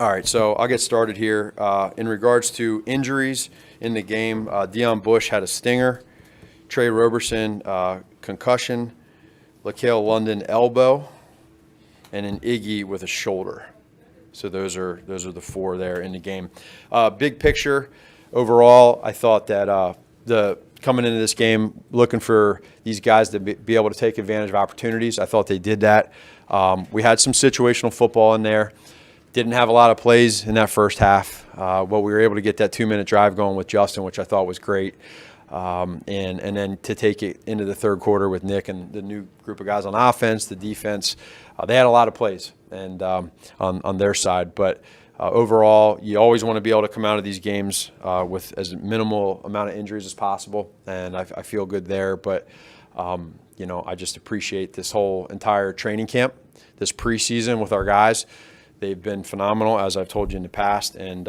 All right, so I'll get started here. In regards to injuries in the game, Deion Bush had a stinger, Trey Roberson concussion, LaCale London elbow, and an Iggy with a shoulder. So those are the four there in the game. Big picture, overall, I thought that coming into this game, looking for these guys to be able to take advantage of opportunities. I thought they did that. We had some situational football in there. Didn't have a lot of plays in that first half, but we were able to get that 2-minute drive going with Justin, which I thought was great. And then to take it into the third quarter with Nick and the new group of guys on offense, the defense, they had a lot of plays and on their side. But overall, you always want to be able to come out of these games with as minimal amount of injuries as possible, and I feel good there. But I just appreciate this whole entire training camp, this preseason with our guys. They've been phenomenal, as I've told you in the past. And,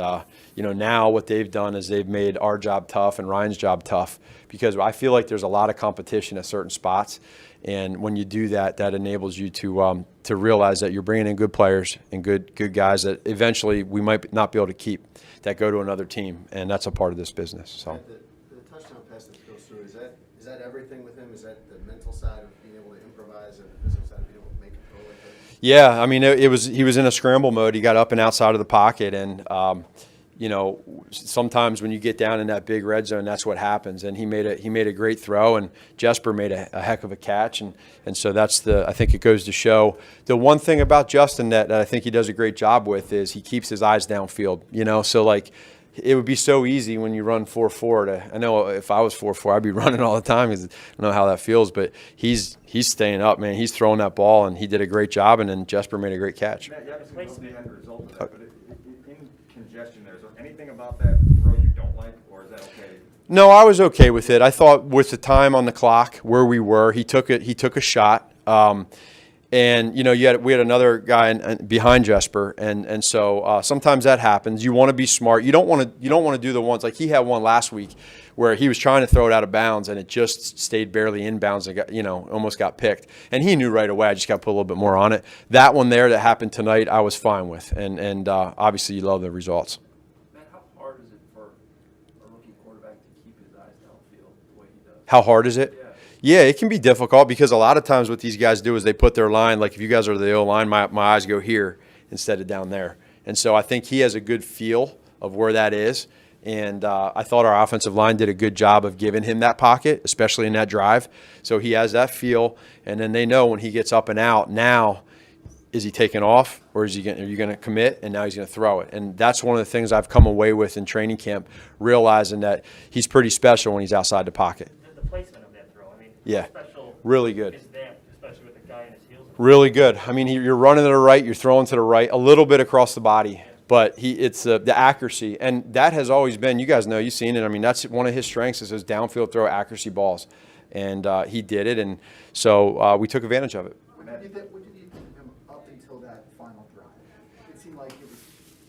now what they've done is they've made our job tough and Ryan's job tough, because I feel like there's a lot of competition at certain spots. And when you do that, that enables you to realize that you're bringing in good players and good guys that eventually we might not be able to keep, that go to another team. And that's a part of this business. So the touchdown pass that goes through, is that everything with him? Is that the mental side of being able to improvise and the physical side of being able to make a throw like that? Yeah, I mean, he was in a scramble mode. He got up and outside of the pocket, and sometimes when you get down in that big red zone, that's what happens. And he made a great throw, and Jesper made a heck of a catch, and so I think it goes to show. The one thing about Justin that I think he does a great job with is he keeps his eyes downfield. So like, it would be so easy when you run 4.4 I know if I was 4.4, I'd be running all the time because I don't know how that feels. But he's staying up, man. He's throwing that ball, and he did a great job. And then Jesper made a great catch. Matt, you obviously know the end result of that, but in congestion, is there anything about that throw you don't like, or is that okay? No, I was okay with it. I thought with the time on the clock where we were, he took a shot. And we had another guy behind Jesper, and so sometimes that happens. You want to be smart. You don't want to do the ones like he had one last week where he was trying to throw it out of bounds and it just stayed barely in bounds and almost got picked. And he knew right away. I just got to put a little bit more on it. That one there that happened tonight, I was fine with, and obviously you love the results. Matt, how hard is it for a rookie quarterback to keep his eyes downfield the way he does? How hard is it? Yeah, it can be difficult because a lot of times what these guys do is they put their line, like if you guys are the O-line, my eyes go here instead of down there. And so I think he has a good feel of where that is. And I thought our offensive line did a good job of giving him that pocket, especially in that drive. So he has that feel, and then they know when he gets up and out, now is he taking off or are you going to commit, and now he's going to throw it. And that's one of the things I've come away with in training camp, realizing that he's pretty special when he's outside the pocket. The placement of that throw, Yeah, special really good. is that, especially with the guy in his heels? Really good. I mean, you're running to the right, you're throwing to the right, a little bit across the body, but it's the accuracy, and that has always been. You guys know, you've seen it. I mean, that's one of his strengths is his downfield throw accuracy balls, and he did it, and so we took advantage of it. What did you think of him up until that final drive? It seemed like it was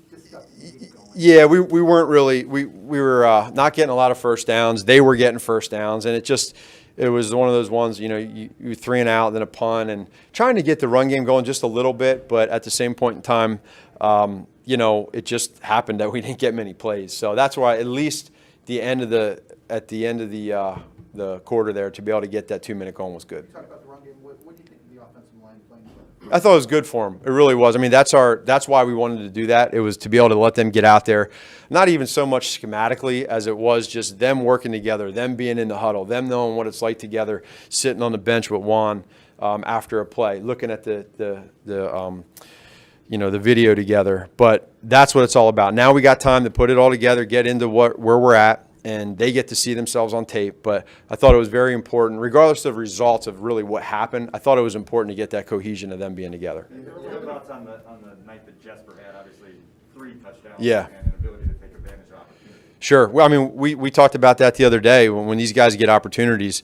just stuff to keep going. Yeah, we weren't really we were not getting a lot of first downs. They were getting first downs, and it was one of those ones, you 3 and out, then a punt, and trying to get the run game going just a little bit. But at the same point in time, it just happened that we didn't get many plays. So that's why at least at the end of the quarter there, to be able to get that 2-minute going was good. You talked about the run game. What do you think of the offensive line playing? I thought it was good for him. It really was. I mean, that's why we wanted to do that. It was to be able to let them get out there, not even so much schematically as it was just them working together, them being in the huddle, them knowing what it's like together, sitting on the bench with Juan after a play, looking at the video together. But that's what it's all about. Now we got time to put it all together, get into where we're at, and they get to see themselves on tape. But I thought it was very important, regardless of results of really what happened, I thought it was important to get that cohesion of them being together. Your thoughts on the night that Jesper had, obviously 3 touchdowns Yeah. and an ability to take advantage of opportunities. Sure. Well, I mean, we talked about that the other day. When these guys get opportunities,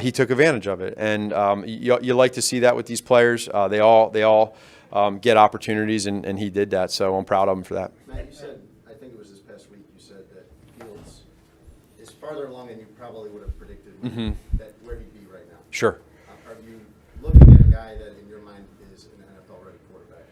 he took advantage of it. And you like to see that with these players. They all get opportunities, and he did that. So I'm proud of him for that. Matt, you said, I think it was this past week, you said that Fields is farther along than you probably would have predicted that where he'd be right now. Sure. Are you looking at a guy that in your mind is an NFL-ready quarterback?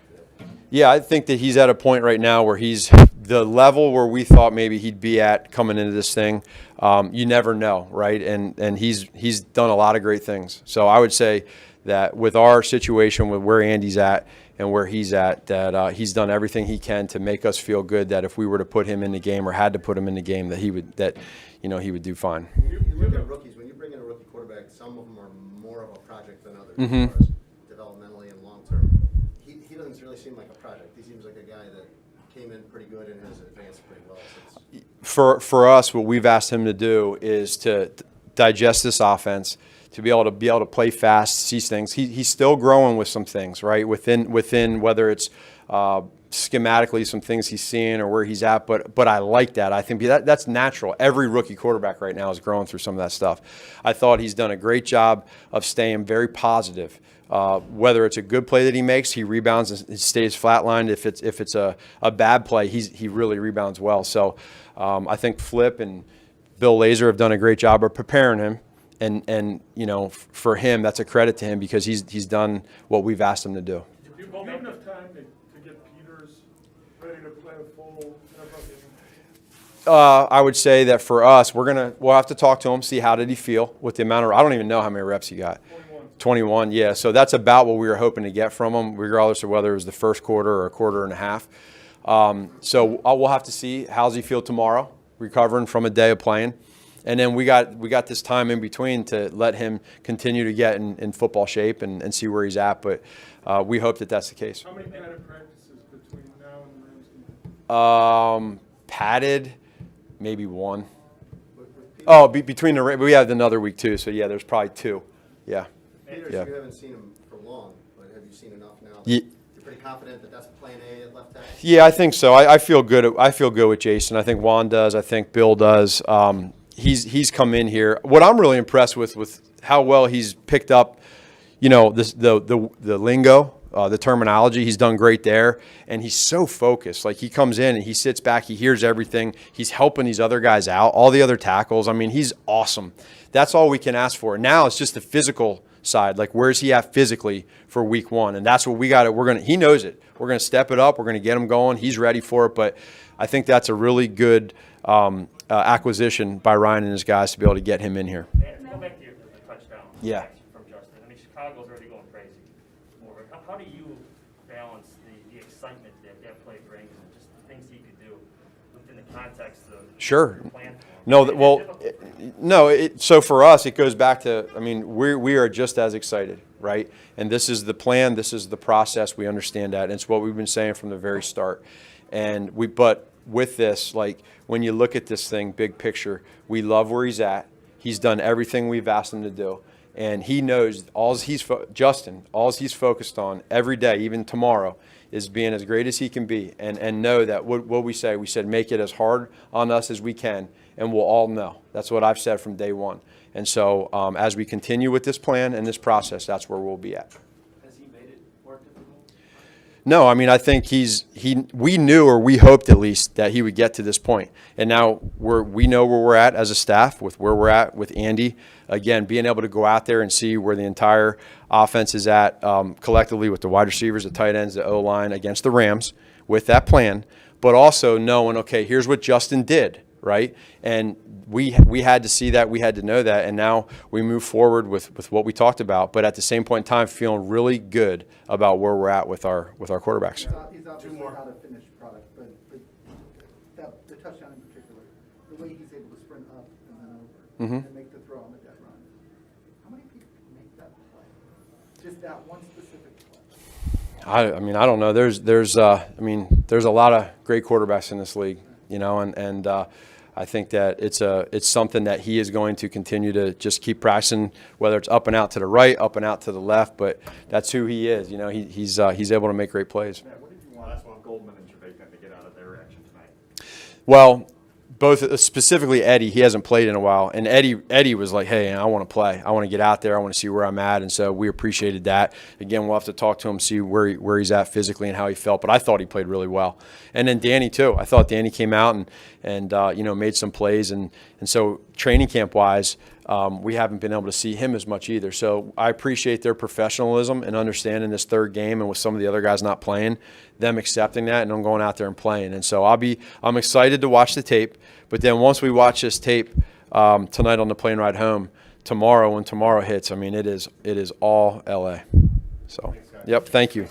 Yeah, I think that he's at a point right now where he's the level where we thought maybe he'd be at coming into this thing. You never know, right? And he's done a lot of great things. So I would say that with our situation, with where Andy's at and where he's at, that he's done everything he can to make us feel good that if we were to put him in the game or had to put him in the game, that he would do fine. You look at rookies, when you bring in a rookie quarterback, some of them are more of a project than others, as far as developmentally and long-term. He doesn't really seem like a project. He seems like a guy that came in pretty good and has advanced pretty well since. For us, what we've asked him to do is to digest this offense, to be able to play fast, see things. He's still growing with some things, right? Within whether it's schematically some things he's seeing or where he's at, but I like that. I think that's natural. Every rookie quarterback right now is growing through some of that stuff. I thought he's done a great job of staying very positive. Whether it's a good play that he makes, he rebounds and stays flatlined. If it's a bad play, he really rebounds well. So I think Flip and Bill Lazor have done a great job of preparing him. And for him, that's a credit to him because he's done what we've asked him to do. Do you have enough time to get Peters ready to play a full NFL game? I would say that for us, we'll have to talk to him, see how did he feel with the amount of. I don't even know how many reps he got. 21, yeah. So that's about what we were hoping to get from him, regardless of whether it was the first quarter or a quarter and a half. So we'll have to see how's he feel tomorrow, recovering from a day of playing. And then we got this time in between to let him continue to get in football shape and see where he's at. But we hope that that's the case. How many padded practices between now and the Rams game? Padded, maybe one. Oh, between we have another week too. So yeah, there's probably two. Yeah. Peters, Yeah. you haven't seen him for long, but have you seen enough now? Ye- You're pretty confident that that's plan A at left tackle? Yeah, I think so. I feel good. I feel good with Jason. I think Juan does. I think Bill does. He's come in here. What I'm really impressed with how well he's picked up, the lingo, the terminology. He's done great there, and he's so focused. Like he comes in and he sits back. He hears everything. He's helping these other guys out. All the other tackles. I mean, he's awesome. That's all we can ask for. Now it's just the physical side. Like where's he at physically for week one? And that's what we got. He knows it. We're gonna step it up. We're gonna get him going. He's ready for it. But I think that's a really good acquisition by Ryan and his guys to be able to get him in here. Go back to the touchdown. Yeah. From Justin. I mean, Chicago's already going crazy. How do you balance the excitement that play brings and just the things he could do within the context of Sure. your plan for him? No, Is it well, difficult? no. So for us, it goes back to. I mean, we are just as excited, right? And this is the plan. This is the process. We understand that, and it's what we've been saying from the very start. But with this, like when you look at this thing, big picture, we love where he's at. He's done everything we've asked him to do, and he knows all he's focused on every day, even tomorrow, is being as great as he can be, and know that what we said make it as hard on us as we can, and we'll all know. That's what I've said from day one. And so as we continue with this plan and this process, that's where we'll be at. Has he made it more difficult? No, I mean, I think we knew, or we hoped at least, that he would get to this point. And now we know where we're at as a staff, with where we're at with Andy. Again, being able to go out there and see where the entire offense is at collectively with the wide receivers, the tight ends, the O-line against the Rams with that plan, but also knowing, okay, here's what Justin did, right? And we had to see that, we had to know that, and now we move forward with what we talked about, but at the same point in time, feeling really good about where we're at with our quarterbacks. He's obviously not a finished product, but the touchdown in particular, the way he's able to sprint up and then over and make the throw on the dead run. How many people can make that play? Just that one specific play. I mean, I don't know. There's a lot of great quarterbacks in this league, and I think that it's something that he is going to continue to just keep practicing, whether it's up and out to the right, up and out to the left. But that's who he is. He's able to make great plays. Matt, what did you want Goldman and Trevathan to get out of their action tonight? Well, both specifically Eddie, he hasn't played in a while, and Eddie was like, "Hey, I want to play. I want to get out there. I want to see where I'm at." And so we appreciated that. Again, we'll have to talk to him, see where he's at physically and how he felt. But I thought he played really well. And then Danny too. I thought Danny came out and made some plays, and so training camp wise, we haven't been able to see him as much either. So I appreciate their professionalism and understanding this third game, and with some of the other guys not playing, them accepting that and I'm going out there and playing. And so I'm excited to watch the tape. But then once we watch this tape tonight on the plane ride home, tomorrow when tomorrow hits, I mean it is all LA. So yep, thank you.